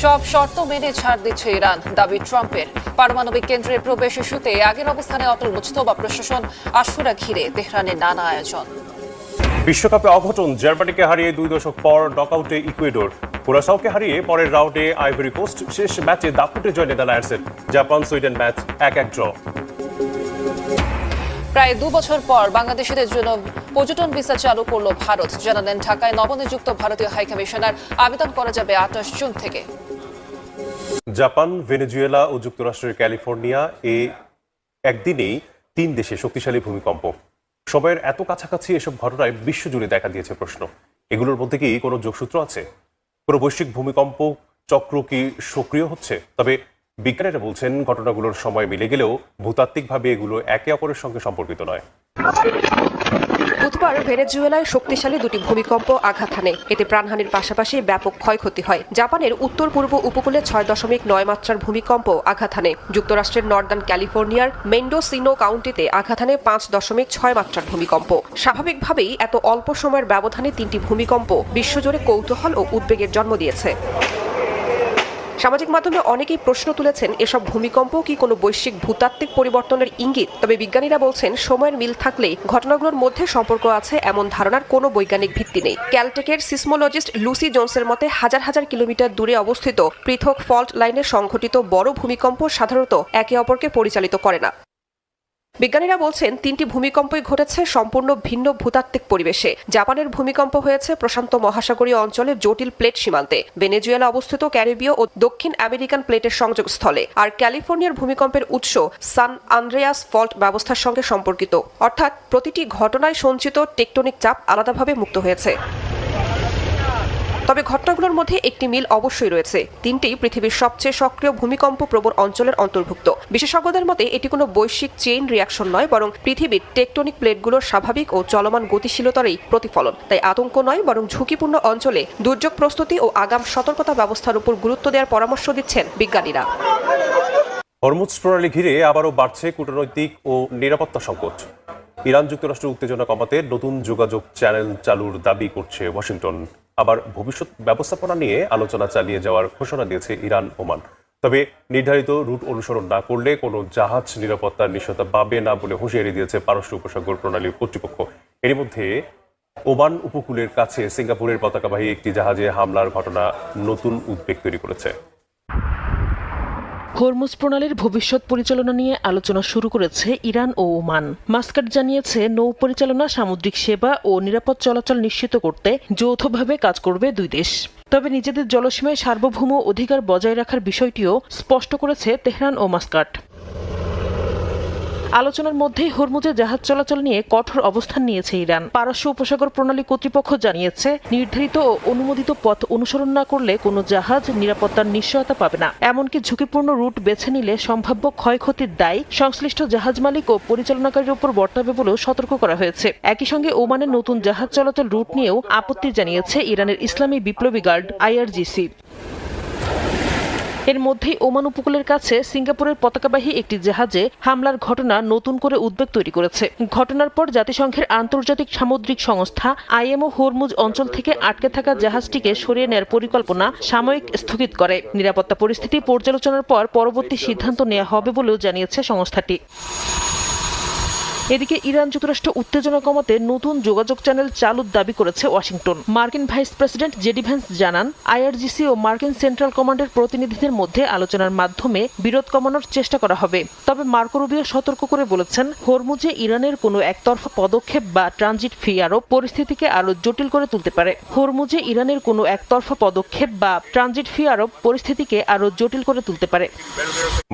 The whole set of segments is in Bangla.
সব শর্ত মেনে ছাড় দিচ্ছে ইরান, দাবি ট্রাম্পের। পারমাণবিক কেন্দ্রে প্রবেশ ইস্যুতে আগের অবস্থানে অটল মুজতবা প্রশাসন, আশুরা ঘিরে তেহরানের নানা আয়োজন। বিশ্বকাপে অঘটন, জার্মানিকে হারিয়ে 2 দশক পর নকআউটে ইকুয়েডর। কুরাসাওকে হারিয়ে পরের রাউন্ডে আইভরি কোস্ট। শেষ ম্যাচে দাপুটে জয় নেদারল্যান্ডসের। Japan Sweden match 1-1 draw. প্রায় 2 বছর পর বাংলাদেশিদের জন্য পর্যটন ভিসা চালু করল ভারত, জানালেন ঢাকায় নবনিযুক্ত ভারতীয় হাইকমিশনার। আবেদন করা যাবে 28 জুন থেকে। জাপান, ভেনেজুয়েলা ও যুক্তরাষ্ট্রের ক্যালিফোর্নিয়া একদিনেই 3 দেশে শক্তিশালী ভূমিকম্প। সময়ের এত কাছাকাছি এসব ঘটনায় বিশ্বজুড়ে দেখা দিয়েছে প্রশ্ন, এগুলোর মধ্যে কি কোনো যোগসূত্র আছে? কোনো বৈশ্বিক ভূমিকম্প চক্র কি সক্রিয় হচ্ছে? তবে বিজ্ঞানীরা বলছেন ঘটনাগুলোর সময় মিলে গেলেও ভূতাত্ত্বিকভাবে এগুলো একে অপরের সঙ্গে সম্পর্কিত নয়। বুধবার ভেনেজুয়েলায় শক্তিশালী 2টি ভূমিকম্প আঘাত হানে। এতে প্রাণহানির পাশাপাশি ব্যাপক ক্ষয়ক্ষতি হয়। জাপানের উত্তর পূর্ব উপকূলে 6.9 মাত্রার ভূমিকম্প আঘাত হানে। যুক্তরাষ্ট্রের নর্দার্ন ক্যালিফোর্নিয়ার মেন্ডোসিনো কাউন্টিতে আঘাত হানে 5.6 মাত্রার ভূমিকম্প। স্বাভাবিকভাবেই এত অল্প সময়ের ব্যবধানে 3টি ভূমিকম্প বিশ্বজুড়ে কৌতূহল ও উদ্বেগের জন্ম দিয়েছে। সামাজিক মাধ্যমে অনেকেই প্রশ্ন তুলেছেন, এসব ভূমিকম্প কি কোনো বৈশ্বিক ভূতাত্ত্বিক পরিবর্তনের ইঙ্গিত? তবে বিজ্ঞানীরা বলছেন, সময়ের মিল থাকলেই ঘটনাগুলোর মধ্যে সম্পর্ক আছে এমন ধারণার কোনো বৈজ্ঞানিক ভিত্তি নেই। ক্যালটেকের সিসমোলজিস্ট লুসি জোনসের মতে, হাজার হাজার কিলোমিটার দূরে অবস্থিত পৃথক ফল্ট লাইনে সংঘটিত বড় ভূমিকম্প সাধারণত একে অপরকে পরিচালিত করে না। বিজ্ঞানীরা বলছেন, 3টি ভূমিকম্পই ঘটেছে সম্পূর্ণ ভিন্ন ভূতাত্ত্বিক পরিবেশে। জাপানের ভূমিকম্প হয়েছে প্রশান্ত মহাসাগরীয় অঞ্চলের জটিল প্লেট সীমান্তে। ভেনেজুয়েলা অবস্থিত ক্যারিবীয় ও দক্ষিণ আমেরিকান প্লেটের সংযোগস্থলে। আর ক্যালিফোর্নিয়ার ভূমিকম্পের উৎস সান আন্দ্রেয়াস ফল্ট ব্যবস্থার সঙ্গে সম্পর্কিত। অর্থাৎ প্রতিটি ঘটনায় সঞ্চিত টেকটনিক চাপ আলাদাভাবে মুক্ত হয়েছে। তবে ঘটনাগুলোর মধ্যে একটি মিল অবশ্যই রয়েছে। 3টি পৃথিবীর সবচেয়ে সক্রিয় ভূমিকম্প প্রবণ অঞ্চলের অন্তর্ভুক্ত। বিশেষজ্ঞদের মতে এটি কোনো বৈশ্বিক চেইন রিয়াকশন নয়, বরং পৃথিবীর টেকটনিক প্লেটগুলোর স্বাভাবিক ও চলমান গতিশীলতারই প্রতিফলন। তাই আতঙ্ক নয়, বরং ঝুঁকিপূর্ণ অঞ্চলে দুর্যোগ প্রস্তুতি ও আগাম সতর্কতা ব্যবস্থার উপর গুরুত্ব দেওয়ার পরামর্শ দিচ্ছেন বিজ্ঞানীরা। হরমুজ প্রণালী ঘিরে আবারও বাড়ছে কূটনৈতিক ও নিরাপত্তা সংকট। ইরান যুক্তরাষ্ট্রের উত্তেজনা কমাতে নতুন যোগাযোগ চ্যানেল চালুর দাবি করছে ওয়াশিংটন। আবার ভবিষ্যৎ ব্যবস্থাপনা নিয়ে আলোচনা চালিয়ে যাওয়ার ঘোষণা দিয়েছে ইরান, ওমান। তবে নির্ধারিত রুট অনুসরণ না করলে কোনো জাহাজ নিরাপত্তার নিশ্চয়তা পাবে না বলে হুঁশিয়ারি দিয়েছে পারস্য উপসাগর প্রণালীর কর্তৃপক্ষ। এর মধ্যে ওমান উপকূলের কাছে সিঙ্গাপুরের পতাকাবাহী একটি জাহাজে হামলার ঘটনা নতুন উদ্বেগ তৈরি করেছে। হরমুজ প্রণালীর ভবিষ্যৎ পরিচালনা নিয়ে আলোচনা শুরু করেছে ইরান ও ওমান। মাস্কাট জানিয়েছে, নৌ পরিচালনা, সামুদ্রিক সেবা ও নিরাপদ চলাচল নিশ্চিত করতে যৌথভাবে কাজ করবে 2 দেশ। তবে নিজেদের জলসীমায় সার্বভৌম অধিকার বজায় রাখার বিষয়টিও স্পষ্ট করেছে তেহরান ও মাস্কাট। আলোচনার মধ্যেই হরমুজে জাহাজ চলাচল নিয়ে কঠোর অবস্থান নিয়েছে ইরান। পারস্য উপসাগর প্রণালী কর্তৃপক্ষ জানিয়েছে, নির্ধারিত ও অনুমোদিত পথ অনুসরণ না করলে কোনো জাহাজ নিরাপত্তার নিশ্চয়তা পাবে না। এমনকি ঝুঁকিপূর্ণ রুট বেছে নিলে সম্ভাব্য ক্ষয়ক্ষতির দায় সংশ্লিষ্ট জাহাজ মালিক ও পরিচালনাকারীর উপর বর্তাবে বলেও সতর্ক করা হয়েছে। একই সঙ্গে ওমানের নতুন জাহাজ চলাচল রুট নিয়েও আপত্তি জানিয়েছে ইরানের ইসলামী বিপ্লবী গার্ড IRGC। এর মধ্যেই ওমান উপকূলের কাছে সিঙ্গাপুরের পতাকাবাহী একটি জাহাজে হামলার ঘটনা নতুন করে উদ্বেগ তৈরি করেছে। ঘটনার পর জাতিসংঘের আন্তর্জাতিক সামুদ্রিক সংস্থা IMO হরমুজ অঞ্চল থেকে আটকে থাকা জাহাজটিকে সরিয়ে নেওয়ার পরিকল্পনা সাময়িক স্থগিত করে। নিরাপত্তা পরিস্থিতি পর্যালোচনার পর পরবর্তী সিদ্ধান্ত নেওয়া হবে বলেও জানিয়েছে সংস্থাটি। এদিকে ইরান যুক্তরাষ্ট্র উত্তেজনা কমাতে নতুন যোগাযোগ চ্যানেল চালুর দাবি করেছে ওয়াশিংটন। মার্কিন ভাইস প্রেসিডেন্ট জেডি ভ্যান্স জানান, IRGC ও মার্কিন সেন্ট্রাল কমান্ডের প্রতিনিধিদের মধ্যে আলোচনার মাধ্যমে বিরোধ কমানোর চেষ্টা করা হবে। তবে মার্কো রুবিও সতর্ক করে বলেছেন, হরমুজে ইরানের কোনো একতরফা পদক্ষেপ বা ট্রানজিট ফি আরোপ পরিস্থিতিকে আরো জটিল করে তুলতে পারে। হরমুজে ইরানের কোনো একতরফা পদক্ষেপ বা ট্রানজিট ফি আরোপ পরিস্থিতিকে আরো জটিল করে তুলতে পারে।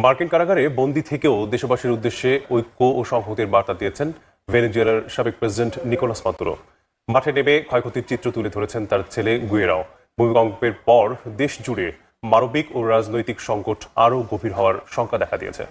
মার্কিন কারাগারে বন্দী থেকেও দেশবাসীর উদ্দেশ্যে ঐক্য ও সংহতির বার্তা দিয়েছেন ভেনেজুয়েলার সাবেক প্রেসিডেন্ট নিকোলাস মাদুরো। মাঠে নেমে ক্ষয়ক্ষতির চিত্র তুলে ধরেছেন তার ছেলে গুয়েরাও। ভূমিকম্পের পর দেশ জুড়ে মানবিক ও রাজনৈতিক সংকট আরও গভীর হওয়ার শঙ্কা দেখা দিয়েছে।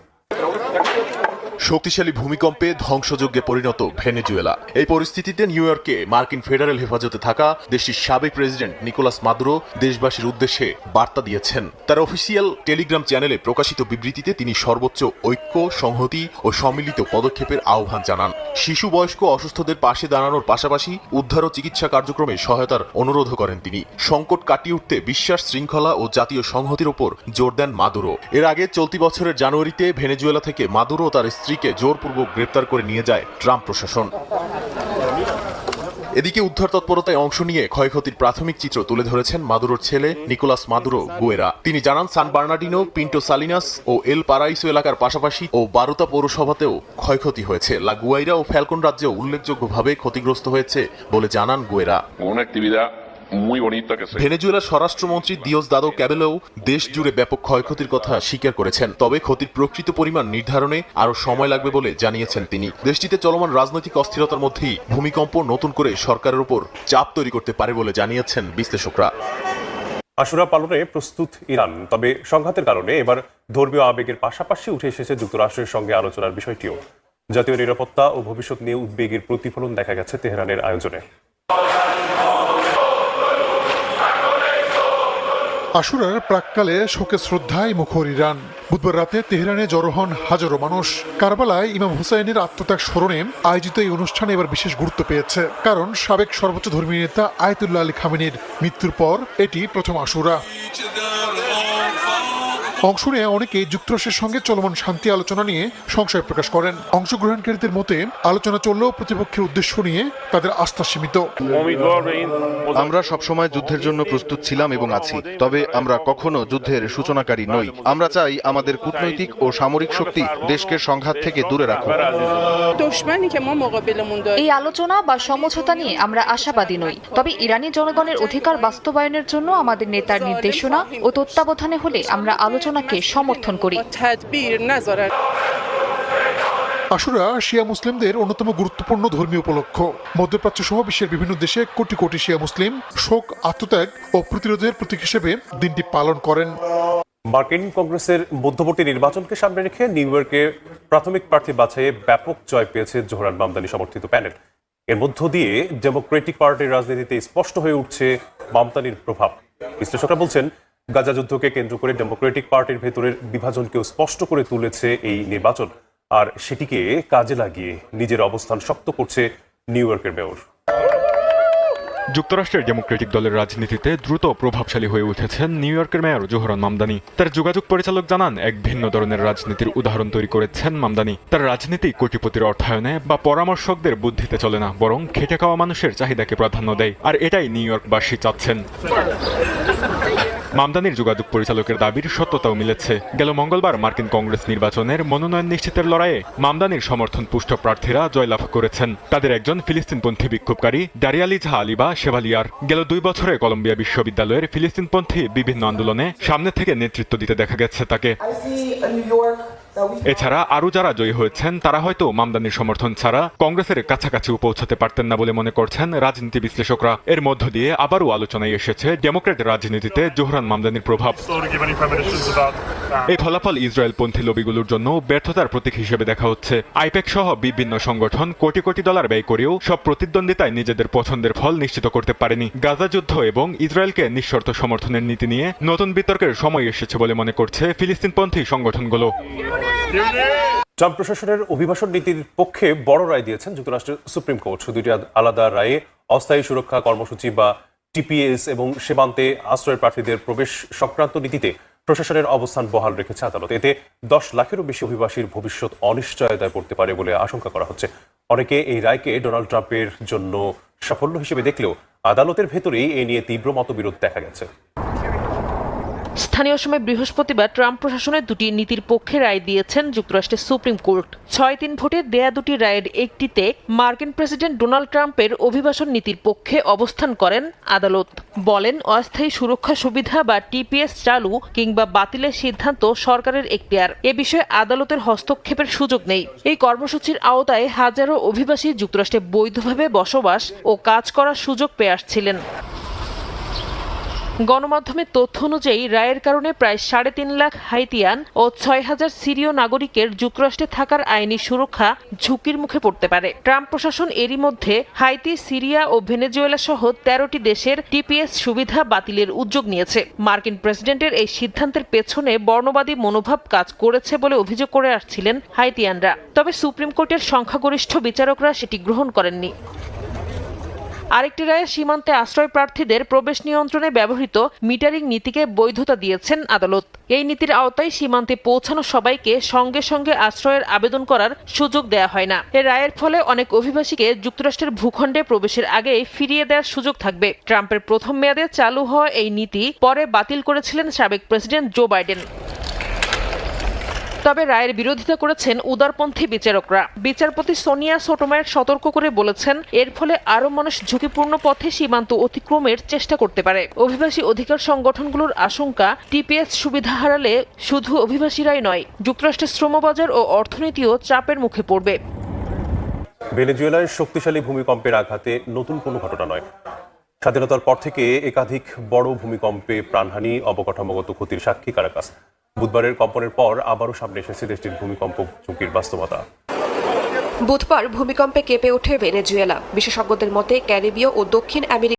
শক্তিশালী ভূমিকম্পে ধ্বংসযজ্ঞে পরিণত ভেনেজুয়েলা। এই পরিস্থিতিতে নিউ ইয়র্কে মার্কিন ফেডারেল হেফাজতে থাকা দেশটির সাবেক প্রেসিডেন্ট নিকোলাস মাদুরো দেশবাসীর উদ্দেশ্যে বার্তা দিয়েছেন। তার অফিসিয়াল টেলিগ্রাম চ্যানেলে প্রকাশিত বিবৃতিতে তিনি সর্বোচ্চ ঐক্য, সংহতি ও সম্মিলিত পদক্ষেপের আহ্বান জানান। শিশু, বয়স্ক, অসুস্থদের পাশে দাঁড়ানোর পাশাপাশি উদ্ধার ও চিকিৎসা কার্যক্রমে সহায়তার অনুরোধ করেন তিনি। সংকট কাটিয়ে উঠতে বিশ্বাস, শৃঙ্খলা ও জাতীয় সংহতির উপর জোর দেন মাদুরো। এর আগে চলতি বছরের জানুয়ারিতে ভেনেজুয়েলা থেকে মাদুরো ও তার স্ত্রীকে জোরপূর্বক গ্রেপ্তার করে নিয়ে যায় ট্রাম্প প্রশাসন। এদিকে উদ্ধার তৎপরতায় অংশ নিয়ে ক্ষয়ক্ষতির প্রাথমিক চিত্র তুলে ধরেছেন মাদুরোর ছেলে নিকোলাস মাদুরো গুয়েরা। তিনি জানান, সান বার্নার্ডিনো, পিন্টো সালিনাস ও এল পারাইসো এলাকার পাশাপাশি ও বারুতা পৌরসভাতেও ক্ষয়ক্ষতি হয়েছে। লা গুয়াইরা ও ফ্যালকন রাজ্যেও উল্লেখযোগ্যভাবে ক্ষতিগ্রস্ত হয়েছে বলে জানান গুয়েরা। ভেনেজুয়েলার স্বরাষ্ট্রমন্ত্রী দিওসদাদো ক্যাবেলোও দেশ জুড়ে ব্যাপক ক্ষয়ক্ষতির কথা স্বীকার করেছেন, তবে ক্ষতির প্রকৃত পরিমাণ নির্ধারণে আরও সময় লাগবে বলে জানিয়েছেন তিনি। দেশটিতে চলমান রাজনৈতিক অস্থিরতার মধ্যেই ভূমিকম্প নতুন করে সরকারের উপর চাপ তৈরি করতে পারে বলে জানিয়েছেন বিশ্লেষকরা। আশুরা পালনে প্রস্তুত ইরান, তবে সংঘাতের কারণে এবার ধর্মীয় আবেগের পাশাপাশি উঠে এসেছে যুক্তরাষ্ট্রের সঙ্গে আলোচনার বিষয়টিও। জাতীয় নিরাপত্তা ও ভবিষ্যৎ নিয়ে উদ্বেগের প্রতিফলন দেখা গেছে তেহরানের আয়োজনে। আশুরার প্রাক্কালে শোকে শ্রদ্ধায় মুখর ইরান। বুধবার রাতে তেহরানে জড়ো হন হাজারো মানুষ। কারবালায় ইমাম হুসাইনের আত্মত্যাগ স্মরণে আয়োজিত এই অনুষ্ঠানে এবার বিশেষ গুরুত্ব পেয়েছে, কারণ সাবেক সর্বোচ্চ ধর্মীয় নেতা আয়াতুল্লাহ আলী খামেনির মৃত্যুর পর এটি প্রথম আশুরা। অংশ নিয়ে অনেকেই যুক্তরাষ্ট্রের সঙ্গে চলমান শান্তি আলোচনা নিয়ে সংশয় প্রকাশ করেন। অংশগ্রহণকারীদের মতে আলোচনা চললেও প্রতিপক্ষের উদ্দেশ্য নিয়ে তাদের আস্থা সীমিত। আমরা সবসময় যুদ্ধের জন্য প্রস্তুত ছিলাম এবং আছি, তবে আমরা কখনো যুদ্ধের সূচনাকারী নই। আমরা চাই আমাদের কূটনৈতিক ও সামরিক শক্তি দেশকে সংঘাত থেকে দূরে রাখুক। এই আলোচনা বা সমঝোতা নিয়ে আমরা আশাবাদী নই, তবে ইরানি জনগণের অধিকার বাস্তবায়নের জন্য আমাদের নেতার নির্দেশনা ও তত্ত্বাবধানে হলে আমরা আলোচনাকে সমর্থন করি। আশুরা শিয়া মুসলিমদের অন্যতম গুরুত্বপূর্ণ ধর্মীয় উপলক্ষ। মধ্যপ্রাচ্য সহ বিশ্বের বিভিন্ন দেশে কোটি কোটি শিয়া মুসলিম শোক, আত্মত্যাগ ও প্রতিরোধের প্রতীক হিসেবে দিনটি পালন করেন। মার্কিন কংগ্রেসের মধ্যবর্তী নির্বাচনকে সামনে রেখে নিউ ইয়র্কে প্রাথমিক প্রার্থী বাছাইয়ে ব্যাপক জয় পেয়েছে জোহরান মামদানি সমর্থিত প্যানেল। এর মধ্য দিয়ে ডেমোক্রেটিক পার্টির রাজনীতিতে স্পষ্ট হয়ে উঠছে মামদানির প্রভাব। বিশ্লেষকরা বলছেন, গাজা যুদ্ধকে কেন্দ্র করে ডেমোক্রেটিক পার্টির ভেতরের বিভাজনকেও স্পষ্ট করে তুলেছে এই নির্বাচন, আর সেটিকে কাজে লাগিয়ে নিজের অবস্থান শক্ত করছে নিউ ইয়র্কের মেয়র। যুক্তরাষ্ট্রের ডেমোক্রেটিক দলের রাজনীতিতে দ্রুত প্রভাবশালী হয়ে উঠেছেন নিউ ইয়র্কের মেয়র জোহরান মামদানি। তার যোগাযোগ পরিচালক জানান, এক ভিন্ন ধরনের রাজনীতির উদাহরণ তৈরি করেছেন মামদানি। তার রাজনীতি কোটিপতির অর্থায়নে বা পরামর্শকদের বুদ্ধিতে চলে না, বরং খেটে খাওয়া মানুষের চাহিদাকে প্রাধান্য দেয়, আর এটাই নিউ ইয়র্কবাসী চাচ্ছেন। মামদানির যোগাযোগ পরিচালকের দাবির সত্যতাও মিলেছে। গেল মঙ্গলবার মার্কিন কংগ্রেস নির্বাচনের মনোনয়ন নিশ্চিতের লড়াইয়ে মামদানির সমর্থন পুষ্ট প্রার্থীরা জয়লাভ করেছেন। তাদের একজন ফিলিস্তিনপন্থী বিক্ষোভকারী ডারিয়ালি ঝা আলিবা শেভালিয়ার। গেল 2 বছরে কলম্বিয়া বিশ্ববিদ্যালয়ের ফিলিস্তিনপন্থী বিভিন্ন আন্দোলনে সামনে থেকে নেতৃত্ব দিতে দেখা গেছে তাকে। এছাড়া আরও যারা জয়ী হয়েছেন তারা হয়তো মামদানির সমর্থন ছাড়া কংগ্রেসের কাছাকাছিও পৌঁছাতে পারতেন না বলে মনে করছেন রাজনীতি বিশ্লেষকরা। এর মধ্য দিয়ে আবারও আলোচনায় এসেছে ডেমোক্রেট রাজনীতিতে জোহরান মামদানির প্রভাব। এই ফলাফল ইসরায়েলপন্থী লবিগুলোর জন্য ব্যর্থতার প্রতীক হিসেবে দেখা হচ্ছে। আইপ্যাক সহ বিভিন্ন সংগঠন কোটি কোটি ডলার ব্যয় করেও সব প্রতিদ্বন্দ্বিতায় নিজেদের পছন্দের ফল নিশ্চিত করতে পারেনি। গাজা যুদ্ধ এবং ইসরায়েলকে নিঃশর্ত সমর্থনের নীতি নিয়ে নতুন বিতর্কের সময় এসেছে বলে মনে করছে ফিলিস্তিনপন্থী সংগঠনগুলো। ট্রাম্প প্রশাসনের অভিবাসন নীতির পক্ষে বড় রায় দিয়েছেন যুক্তরাষ্ট্রের সুপ্রিম কোর্ট। দুইটি আলাদা রায়ে অস্থায়ী সুরক্ষা কর্মসূচি বা টিপিএস এবং সীমান্তে আশ্রয় প্রার্থীদের প্রবেশ সংক্রান্ত নীতিতে প্রশাসনের অবস্থান বহাল রেখেছে আদালত। এতে 10 লাখেরও বেশি অভিবাসীর ভবিষ্যৎ অনিশ্চয়তায় পড়তে পারে বলে আশঙ্কা করা হচ্ছে। অনেকে এই রায়কে ডোনাল্ড ট্রাম্পের জন্য সাফল্য হিসেবে দেখলেও আদালতের ভেতরেই এ নিয়ে তীব্র মতবিরোধ দেখা গেছে। স্থানীয় সময় বৃহস্পতিবার ট্রাম্প প্রশাসনের দুটি নীতির পক্ষে রায় দিয়েছেন যুক্তরাষ্ট্রের সুপ্রিম কোর্ট। 6-3 ভোটে দেয়া দুটি রায়ের একটিতে মার্কিন প্রেসিডেন্ট ডোনাল্ড ট্রাম্পের অভিবাসন নীতির পক্ষে অবস্থান করেন আদালত। বলেন, অস্থায়ী সুরক্ষা সুবিধা বা টিপিএস চালু কিংবা বাতিলের সিদ্ধান্ত সরকারের এখতিয়ার। এ বিষয়ে আদালতের হস্তক্ষেপের সুযোগ নেই। এই কর্মসূচির আওতায় হাজারো অভিবাসী যুক্তরাষ্ট্রে বৈধভাবে বসবাস ও কাজ করার সুযোগ পেয়ে আসছিলেন। গণমাধ্যমের তথ্য অনুযায়ী রায়ের কারণে প্রায় 3.5 লাখ হাইতিয়ান ও 6,000 সিরীয় নাগরিকের যুক্তরাষ্ট্রে থাকার আইনি সুরক্ষা ঝুঁকির মুখে পড়তে পারে। ট্রাম্প প্রশাসন এরই মধ্যে হাইতি, সিরিয়া ও ভেনেজুয়েলা সহ 13টি দেশের টিপিএস সুবিধা বাতিলের উদ্যোগ নিয়েছে। মার্কিন প্রেসিডেন্টের এই সিদ্ধান্তের পেছনে বর্ণবাদী মনোভাব কাজ করেছে বলে অভিযোগ করে আসছিলেন হাইতিয়ানরা। তবে সুপ্রিম কোর্টের সংখ্যাগরিষ্ঠ বিচারকরা সেটি গ্রহণ করেননি। আরেকটি রায়ে সীমান্তে আশ্রয় প্রার্থীদের প্রবেশ নিয়ন্ত্রণে ব্যবহৃত মিটারিং নীতিকে বৈধতা দিয়েছেন আদালত। এই নীতির আওতায় সীমান্তে পৌঁছানো সবাইকে সঙ্গে সঙ্গে আশ্রয়ের আবেদন করার সুযোগ দেয়া হয় না। এই রায়ের ফলে অনেক অভিবাসীকে যুক্তরাষ্ট্রের ভূখণ্ডে প্রবেশের আগেই ফিরিয়ে দেওয়ার সুযোগ থাকবে। ট্রাম্পের প্রথম মেয়াদে চালু হওয়া এই নীতি পরে বাতিল করেছিলেন সাবেক প্রেসিডেন্ট জো বাইডেন। তবে রায়ের বিরোধিতা করেছেন উদারপন্থী বিচারকরা। বিচারপতি সোনিয়া সোটোমায়ের সতর্ক করে বলেছেন, এর ফলে আরও মানুষ ঝুঁকিপূর্ণ পথে সীমান্ত অতিক্রমের চেষ্টা করতে পারে। অভিবাসী অধিকার সংগঠনগুলোর আশঙ্কা, টিপিএস সুবিধা হারালে শুধু অভিবাসীরাই নয়, যুক্তরাষ্ট্রের শ্রমবাজার ও অর্থনীতিও চাপের মুখে পড়বে। ভেনেজুয়েলার শক্তিশালী ভূমিকম্পের আঘাতে নতুন কোনো ঘটনা নয়। স্বাধীনতার পর থেকে একাধিক বড় ভূমিকম্পে প্রাণহানি, অবকাঠামোগত ক্ষতির সাক্ষী কারাকাস। বুধবারের কম্পনের পর আবারও সামনে এসেছে দেশটির ভূমিকম্প ঝুঁকির বাস্তবতা। বুধবার ভূমিকম্পে কেঁপে ওঠে ভেনেজুয়েলা। বিশেষজ্ঞদের মতে ক্যারিবীয় ও দক্ষিণ আমেরিকা